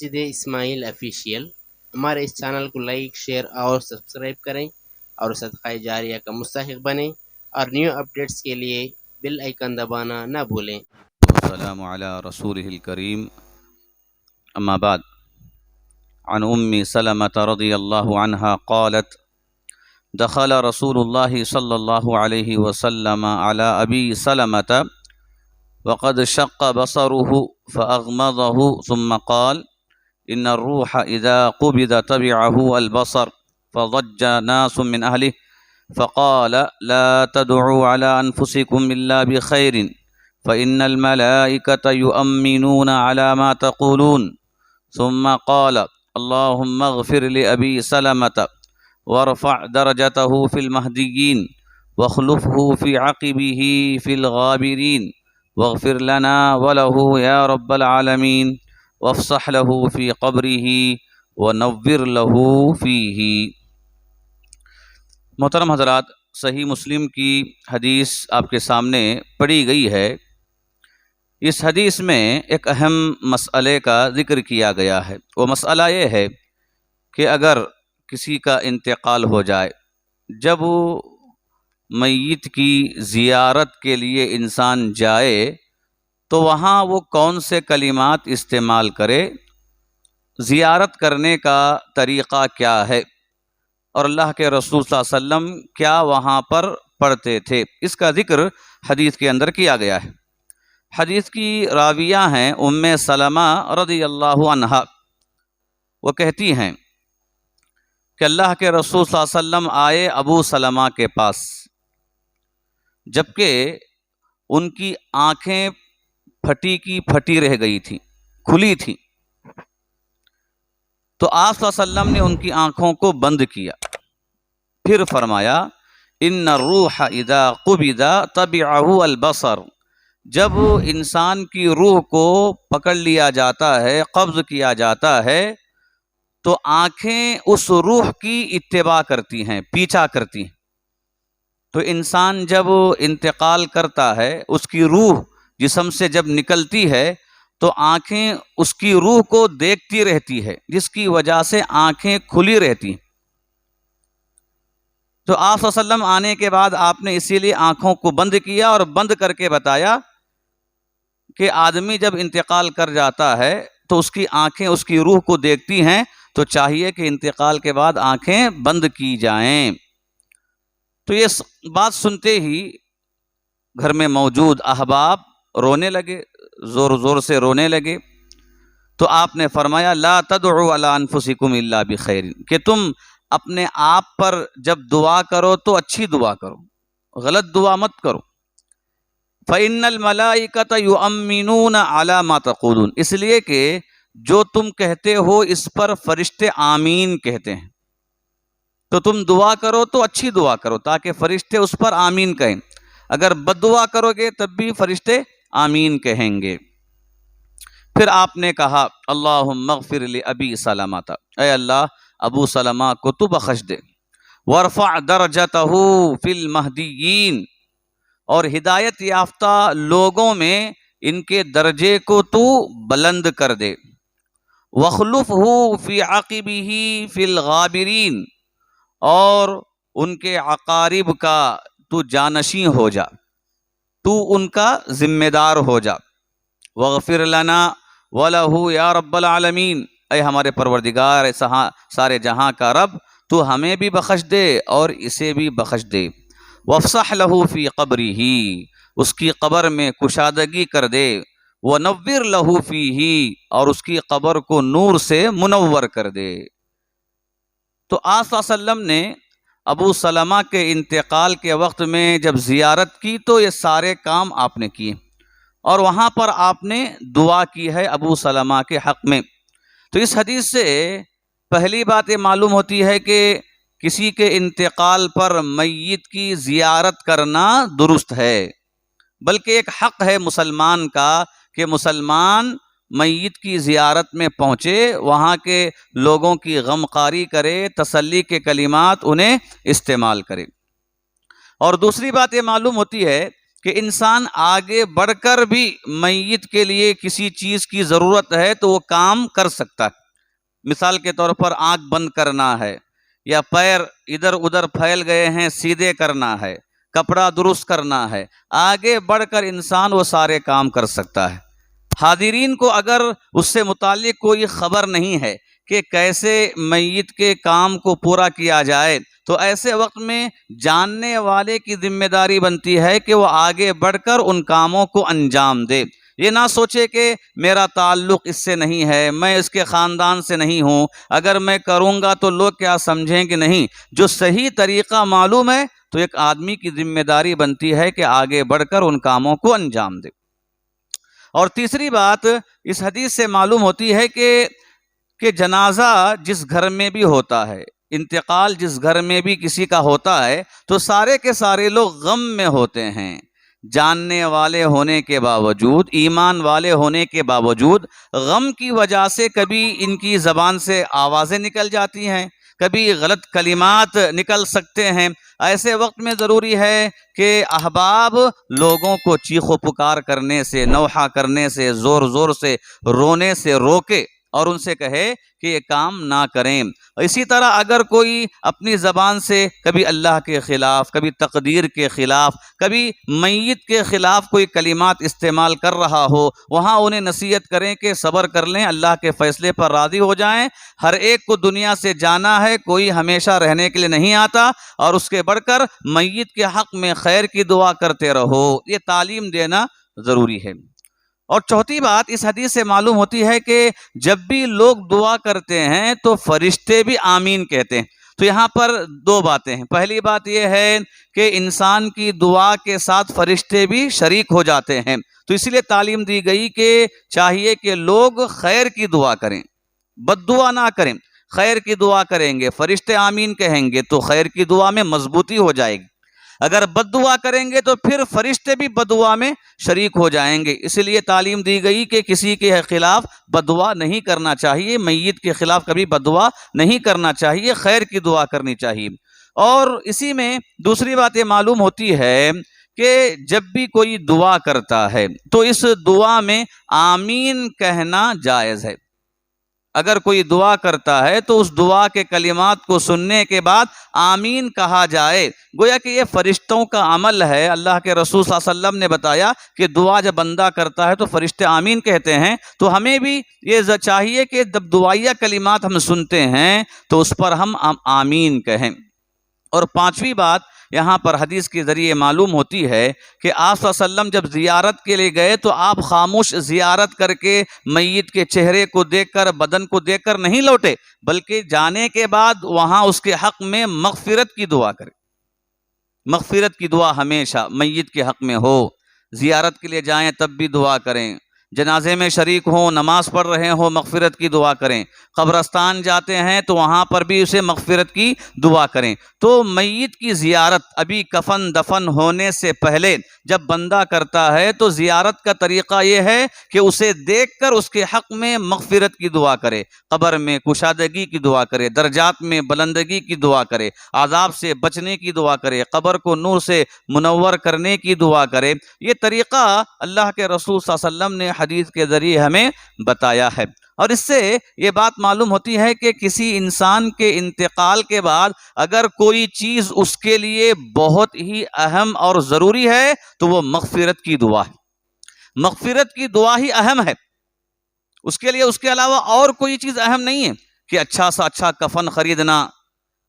مسجد اسماعیل official. ہمارے اس channel کو like, share اور سبسکرائب کریں اور صدقہ جاریہ کا مستحق بنیں، اور نیو اپڈیٹس کے لیے بیل آئیکن دبانا نہ بھولیں۔ والسلام علی رسولہ الکریم، اما بعد، عن ام سلمۃ رضی اللہ عنہا قالت دخل رسول اللہ صلی اللہ علیہ وسلم علی ابی سلمۃ وقد شق بصره فأغمضه ثم قال إن الروح إذا قبض تبعه البصر، فضج ناس من أهله فقال لا تدعوا على أنفسكم إلا بخير فإن الملائكة يؤمنون على ما تقولون، ثم قال اللهم اغفر لأبي سلمة وارفع درجته في المهديين واخلفه في عقبه في الغابرين واغفر لنا وله يا رب العالمين وافصح له في قبره ونور له فيه۔ محترم حضرات، صحیح مسلم کی حدیث آپ کے سامنے پڑھی گئی ہے۔ اس حدیث میں ایک اہم مسئلے کا ذکر کیا گیا ہے۔ وہ مسئلہ یہ ہے کہ اگر کسی کا انتقال ہو جائے، جب میت کی زیارت کے لیے انسان جائے تو وہاں وہ کون سے کلمات استعمال کرے، زیارت کرنے کا طریقہ کیا ہے، اور اللہ کے رسول صلی اللہ علیہ وسلم کیا وہاں پر پڑھتے تھے، اس کا ذکر حدیث کے اندر کیا گیا ہے۔ حدیث کی راویہ ہیں ام سلمہ رضی اللہ عنہا۔ وہ کہتی ہیں کہ اللہ کے رسول صلی اللہ علیہ وسلم آئے ابو سلمہ کے پاس، جبکہ ان کی آنکھیں پھٹی کی پھٹی رہ گئی تھی، کھلی تھی، تو آپ صلی اللہ علیہ وسلم نے ان کی آنکھوں کو بند کیا، پھر فرمایا ان الروح اذا قبض تبعه البصر، جب انسان کی روح کو پکڑ لیا جاتا ہے، قبض کیا جاتا ہے، تو آنکھیں اس روح کی اتباع کرتی ہیں، پیچھا کرتی ہیں۔ تو انسان جب انتقال کرتا ہے، اس کی روح جسم سے جب نکلتی ہے تو آنکھیں اس کی روح کو دیکھتی رہتی ہے، جس کی وجہ سے آنکھیں کھلی رہتی ہیں۔ تو آپ صلی اللہ علیہ وسلم آنے کے بعد آپ نے اسی لیے آنکھوں کو بند کیا اور بند کر کے بتایا کہ آدمی جب انتقال کر جاتا ہے تو اس کی آنکھیں اس کی روح کو دیکھتی ہیں، تو چاہیے کہ انتقال کے بعد آنکھیں بند کی جائیں۔ تو یہ بات سنتے ہی گھر میں موجود احباب رونے لگے، زور زور سے رونے لگے۔ تو آپ نے فرمایا لا تدعوا علی انفسکم الا بخیر، کہ تم اپنے آپ پر جب دعا کرو تو اچھی دعا کرو، غلط دعا مت کرو۔ فإن الملائکۃ یؤمنون علی ما تقولون، اس لیے کہ جو تم کہتے ہو اس پر فرشتے آمین کہتے ہیں، تو تم دعا کرو تو اچھی دعا کرو تاکہ فرشتے اس پر آمین کہیں، اگر بد دعا کرو گے تب بھی فرشتے آمین کہیں گے۔ پھر آپ نے کہا اللہم اغفر لأبی سلمۃ، اے اللہ ابو سلمہ کو تو بخش دے، وارفع درجتہ فی المہدیین، اور ہدایت یافتہ لوگوں میں ان کے درجے کو تو بلند کر دے، وَاخْلُفْهُ فِي عَقِبِهِ فِي الْغَابِرِينَ، اور ان کے عقارب کا تو جانشین ہو جا، تو ان کا ذمہ دار ہو جا، وَاغْفِرْ لَنَا وَلَهُ يَا رَبَّ الْعَالَمِينَ، اے ہمارے پروردگار، اے سارے جہاں کا رب، تو ہمیں بھی بخش دے اور اسے بھی بخش دے، وَافْصَحْ لَهُ فِي قَبْرِهِ، اس کی قبر میں کشادگی کر دے، وَنَوِّرْ لَهُ فِيهِ، اور اس کی قبر کو نور سے منور کر دے۔ تو آپ صلی اللہ علیہ وسلم نے ابو سلمہ کے انتقال کے وقت میں جب زیارت کی تو یہ سارے کام آپ نے کیے، اور وہاں پر آپ نے دعا کی ہے ابو سلمہ کے حق میں۔ تو اس حدیث سے پہلی بات یہ معلوم ہوتی ہے کہ کسی کے انتقال پر میت کی زیارت کرنا درست ہے، بلکہ ایک حق ہے مسلمان کا کہ مسلمان میت کی زیارت میں پہنچے، وہاں کے لوگوں کی غمخواری کرے، تسلی کے کلمات انہیں استعمال کرے۔ اور دوسری بات یہ معلوم ہوتی ہے کہ انسان آگے بڑھ کر بھی میت کے لیے کسی چیز کی ضرورت ہے تو وہ کام کر سکتا ہے. مثال کے طور پر آنکھ بند کرنا ہے، یا پیر ادھر ادھر پھیل گئے ہیں سیدھے کرنا ہے، کپڑا درست کرنا ہے، آگے بڑھ کر انسان وہ سارے کام کر سکتا ہے. حاضرین کو اگر اس سے متعلق کوئی خبر نہیں ہے کہ کیسے میت کے کام کو پورا کیا جائے، تو ایسے وقت میں جاننے والے کی ذمہ داری بنتی ہے کہ وہ آگے بڑھ کر ان کاموں کو انجام دے. یہ نہ سوچے کہ میرا تعلق اس سے نہیں ہے، میں اس کے خاندان سے نہیں ہوں، اگر میں کروں گا تو لوگ کیا سمجھیں کہ نہیں. جو صحیح طریقہ معلوم ہے تو ایک آدمی کی ذمہ داری بنتی ہے کہ آگے بڑھ کر ان کاموں کو انجام دے. اور تیسری بات اس حدیث سے معلوم ہوتی ہے کہ جنازہ جس گھر میں بھی ہوتا ہے، انتقال جس گھر میں بھی کسی کا ہوتا ہے، تو سارے کے سارے لوگ غم میں ہوتے ہیں. جاننے والے ہونے کے باوجود، ایمان والے ہونے کے باوجود، غم کی وجہ سے کبھی ان کی زبان سے آوازیں نکل جاتی ہیں، کبھی غلط کلمات نکل سکتے ہیں. ایسے وقت میں ضروری ہے کہ احباب لوگوں کو چیخ و پکار کرنے سے، نوحہ کرنے سے، زور زور سے رونے سے روکے اور ان سے کہے کہ یہ کام نہ کریں. اسی طرح اگر کوئی اپنی زبان سے کبھی اللہ کے خلاف، کبھی تقدیر کے خلاف، کبھی میت کے خلاف کوئی کلمات استعمال کر رہا ہو، وہاں انہیں نصیحت کریں کہ صبر کر لیں، اللہ کے فیصلے پر راضی ہو جائیں. ہر ایک کو دنیا سے جانا ہے، کوئی ہمیشہ رہنے کے لیے نہیں آتا. اور اس کے بڑھ کر میت کے حق میں خیر کی دعا کرتے رہو، یہ تعلیم دینا ضروری ہے. اور چوتھی بات اس حدیث سے معلوم ہوتی ہے کہ جب بھی لوگ دعا کرتے ہیں تو فرشتے بھی آمین کہتے ہیں. تو یہاں پر دو باتیں ہیں. پہلی بات یہ ہے کہ انسان کی دعا کے ساتھ فرشتے بھی شریک ہو جاتے ہیں. تو اسی لیے تعلیم دی گئی کہ چاہیے کہ لوگ خیر کی دعا کریں، بد دعا نہ کریں. خیر کی دعا کریں گے، فرشتے آمین کہیں گے تو خیر کی دعا میں مضبوطی ہو جائے گی. اگر بد دعا کریں گے تو پھر فرشتے بھی بد دعا میں شریک ہو جائیں گے. اس لیے تعلیم دی گئی کہ کسی کے خلاف بد دعا نہیں کرنا چاہیے، میت کے خلاف کبھی بد دعا نہیں کرنا چاہیے، خیر کی دعا کرنی چاہیے. اور اسی میں دوسری بات یہ معلوم ہوتی ہے کہ جب بھی کوئی دعا کرتا ہے تو اس دعا میں آمین کہنا جائز ہے. اگر کوئی دعا کرتا ہے تو اس دعا کے کلمات کو سننے کے بعد آمین کہا جائے. گویا کہ یہ فرشتوں کا عمل ہے. اللہ کے رسول صلی اللہ علیہ وسلم نے بتایا کہ دعا جب بندہ کرتا ہے تو فرشتے آمین کہتے ہیں. تو ہمیں بھی یہ چاہیے کہ جب دعائیہ کلمات ہم سنتے ہیں تو اس پر ہم آمین کہیں. اور پانچویں بات یہاں پر حدیث کے ذریعے معلوم ہوتی ہے کہ آپ صلی اللہ علیہ وسلم جب زیارت کے لیے گئے تو آپ خاموش زیارت کر کے میت کے چہرے کو دیکھ کر، بدن کو دیکھ کر نہیں لوٹے، بلکہ جانے کے بعد وہاں اس کے حق میں مغفرت کی دعا کرے. مغفرت کی دعا ہمیشہ میت کے حق میں ہو. زیارت کے لیے جائیں تب بھی دعا کریں، جنازے میں شریک ہوں، نماز پڑھ رہے ہوں، مغفرت کی دعا کریں. قبرستان جاتے ہیں تو وہاں پر بھی اسے مغفرت کی دعا کریں. تو میت کی زیارت ابھی کفن دفن ہونے سے پہلے جب بندہ کرتا ہے تو زیارت کا طریقہ یہ ہے کہ اسے دیکھ کر اس کے حق میں مغفرت کی دعا کرے، قبر میں کشادگی کی دعا کرے، درجات میں بلندگی کی دعا کرے، عذاب سے بچنے کی دعا کرے، قبر کو نور سے منور کرنے کی دعا کرے. یہ طریقہ اللہ کے رسول صلی اللہ علیہ وسلم نے حدیث کے ذریعے ہمیں بتایا ہے. اور اس سے یہ بات معلوم ہوتی ہے کہ کسی انسان کے انتقال کے بعد اگر کوئی چیز اس کے لیے بہت ہی اہم اور ضروری ہے تو وہ مغفرت کی دعا ہے. مغفرت کی دعا ہی اہم ہے. اس کے لیے اس کے علاوہ اور کوئی چیز اہم نہیں ہے کہ اچھا سا اچھا کفن خریدنا،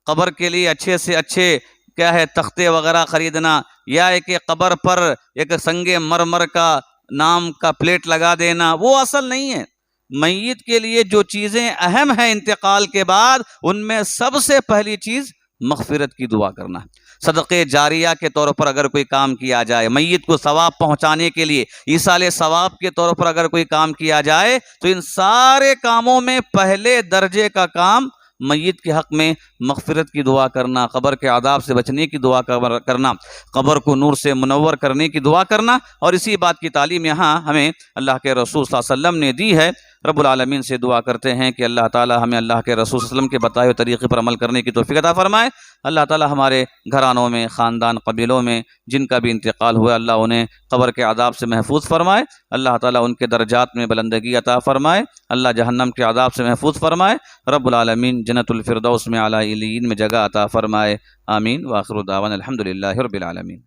قبر کے لیے اچھے سے اچھے کیا ہے تختے وغیرہ خریدنا، یا ایک قبر پر ایک سنگ مرمر کا نام کا پلیٹ لگا دینا، وہ اصل نہیں ہے. میت کے لیے جو چیزیں اہم ہیں انتقال کے بعد، ان میں سب سے پہلی چیز مغفرت کی دعا کرنا. صدقے جاریہ کے طور پر اگر کوئی کام کیا جائے، میت کو ثواب پہنچانے کے لیے ایصال ثواب کے طور پر اگر کوئی کام کیا جائے، تو ان سارے کاموں میں پہلے درجے کا کام میت کے حق میں مغفرت کی دعا کرنا، قبر کے عذاب سے بچنے کی دعا کرنا، قبر کو نور سے منور کرنے کی دعا کرنا. اور اسی بات کی تعلیم یہاں ہمیں اللہ کے رسول صلی اللہ علیہ وسلم نے دی ہے. رب العالمین سے دعا کرتے ہیں کہ اللہ تعالی ہمیں اللہ کے رسول صلی اللہ علیہ وسلم کے بتائے ہوئے طریقے پر عمل کرنے کی توفیق عطا فرمائے۔ اللہ تعالی ہمارے گھرانوں میں، خاندان، قبیلوں میں جن کا بھی انتقال ہوا اللہ انہیں قبر کے عذاب سے محفوظ فرمائے، اللہ تعالیٰ ان کے درجات میں بلندگی عطا فرمائے، اللہ جہنم کے عذاب سے محفوظ فرمائے، رب العالمین جنت الفردوس میں اعلیٰ علیین میں جگہ عطا فرمائے، آمین۔ وآخر دعوانا الحمدللہ رب العالمین۔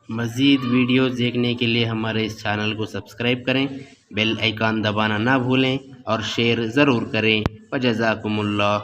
مزید ویڈیوز دیکھنے کے لیے ہمارے اس چینل کو سبسکرائب کریں، بیل آئیکن دبانا نہ بھولیں اور شیئر ضرور کریں۔ وجزاکم اللہ۔